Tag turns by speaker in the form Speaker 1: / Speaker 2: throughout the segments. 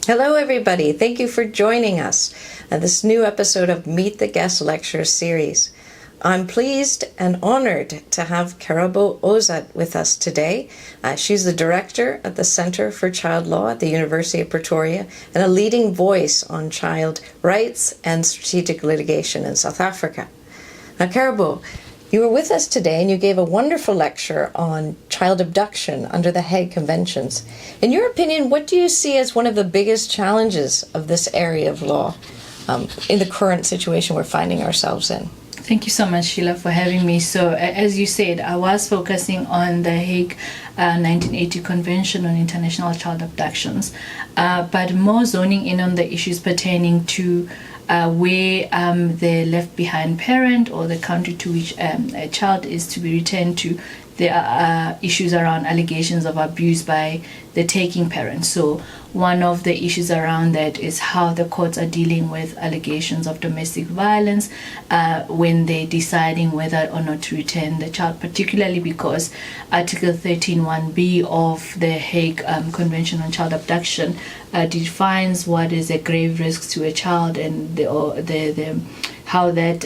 Speaker 1: Hello, everybody. Thank you for joining us at this new episode of Meet the Guest Lecture series. I'm pleased and honored to have Karabo Ozah with us today. She's the director at the Center for Child Law at the University of Pretoria and a leading voice on child rights and strategic litigation in South Africa. Now, Karabo, you were with us today and you gave a wonderful lecture on child abduction under the Hague Conventions. In your opinion, what do you see as one of the biggest challenges of this area of law in the current situation we're finding ourselves in?
Speaker 2: Thank you so much, Sheila, for having me. So, as you said, I was focusing on the Hague 1980 Convention on International Child Abductions, but more zoning in on the issues pertaining to where the left behind parent or the country to which a child is to be returned to. There are issues around allegations of abuse by the taking parent. So one of the issues around that is how the courts are dealing with allegations of domestic violence when they're deciding whether or not to return the child, particularly because Article 13(1)(b) of the Hague Convention on Child Abduction defines what is a grave risk to a child and how that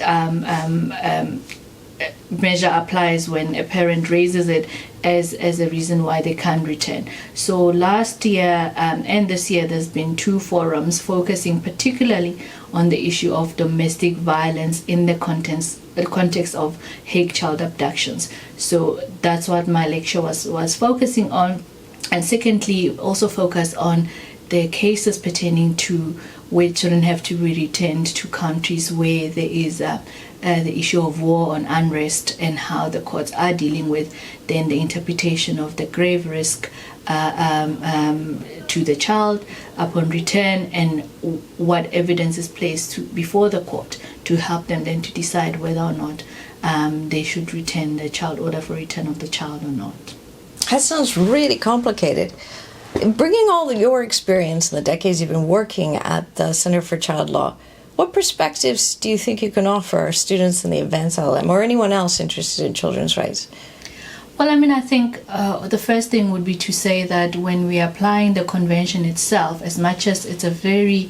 Speaker 2: measure applies when a parent raises it as a reason why they can't return. So last year and this year there's been two forums focusing particularly on the issue of domestic violence in the context of Hague child abductions. So that's what my lecture was focusing on, and secondly also focused on the cases pertaining to where children have to be returned to countries where there is the issue of war and unrest, and how the courts are dealing with then the interpretation of the grave risk to the child upon return, and what evidence is placed before the court to help them then to decide whether or not they should return the child, order for return of the child or not.
Speaker 1: That sounds really complicated. Bringing all of your experience in the decades you've been working at the Center for Child Law, what perspectives do you think you can offer our students in the advanced LL.M. or anyone else interested in children's rights?
Speaker 2: Well, I think the first thing would be to say that when we are applying the convention itself, as much as it's a very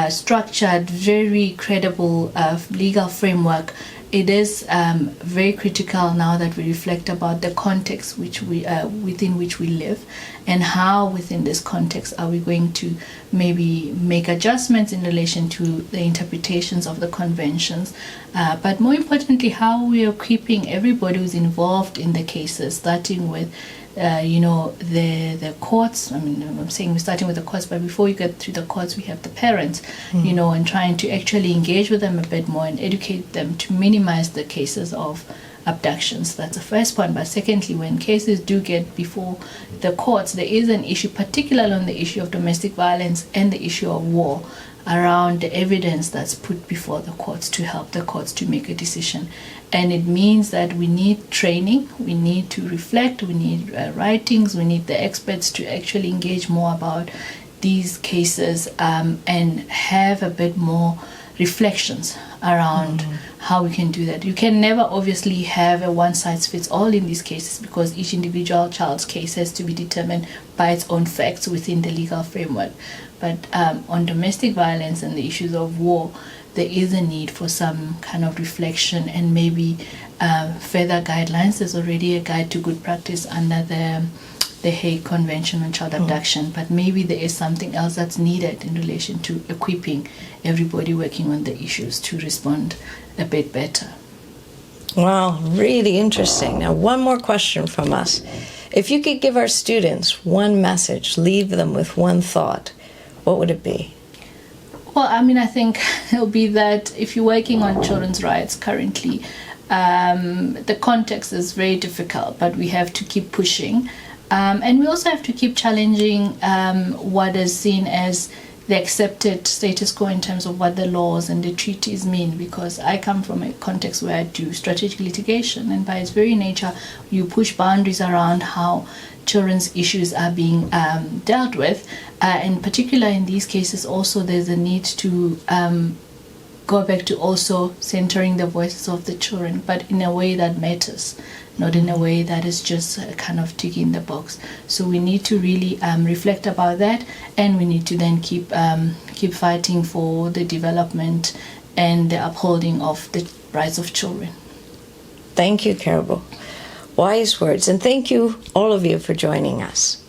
Speaker 2: structured, very credible legal framework, it is very critical now that we reflect about the context within which we live, and how within this context are we going to maybe make adjustments in relation to the interpretations of the conventions, but more importantly how we are equipping everybody who's involved in the cases, starting with the courts. I'm saying we're starting with the courts, but before we get through the courts, we have the parents, and trying to actually engage with them a bit more and educate them to minimize the cases of abductions. That's the first point. But secondly, when cases do get before the courts, there is an issue, particularly on the issue of domestic violence and the issue of war, around the evidence that's put before the courts to help the courts to make a decision. And it means that we need training, we need to reflect, we need writings, we need the experts to actually engage more about these cases and have a bit more reflections around how we can do that. You can never obviously have a one-size-fits-all in these cases, because each individual child's case has to be determined by its own facts within the legal framework. But on domestic violence and the issues of war, there is a need for some kind of reflection and maybe further guidelines. There's already a guide to good practice under the Hague Convention on Child Abduction, but maybe there is something else that's needed in relation to equipping everybody working on the issues to respond a bit better.
Speaker 1: Wow, really interesting. Now, one more question from us. If you could give our students one message, leave them with one thought, what would it be?
Speaker 2: Well, I think it'll be that if you're working on children's rights currently, the context is very difficult, but we have to keep pushing. And we also have to keep challenging what is seen as the accepted status quo in terms of what the laws and the treaties mean, because I come from a context where I do strategic litigation, and by its very nature you push boundaries around how children's issues are being dealt with. In particular in these cases also there's a need to go back to also centering the voices of the children, but in a way that matters, not in a way that is just kind of ticking the box. So we need to really reflect about that, and we need to then keep fighting for the development and the upholding of the rights of children.
Speaker 1: Thank you, Karabo. Wise words, and thank you, all of you, for joining us.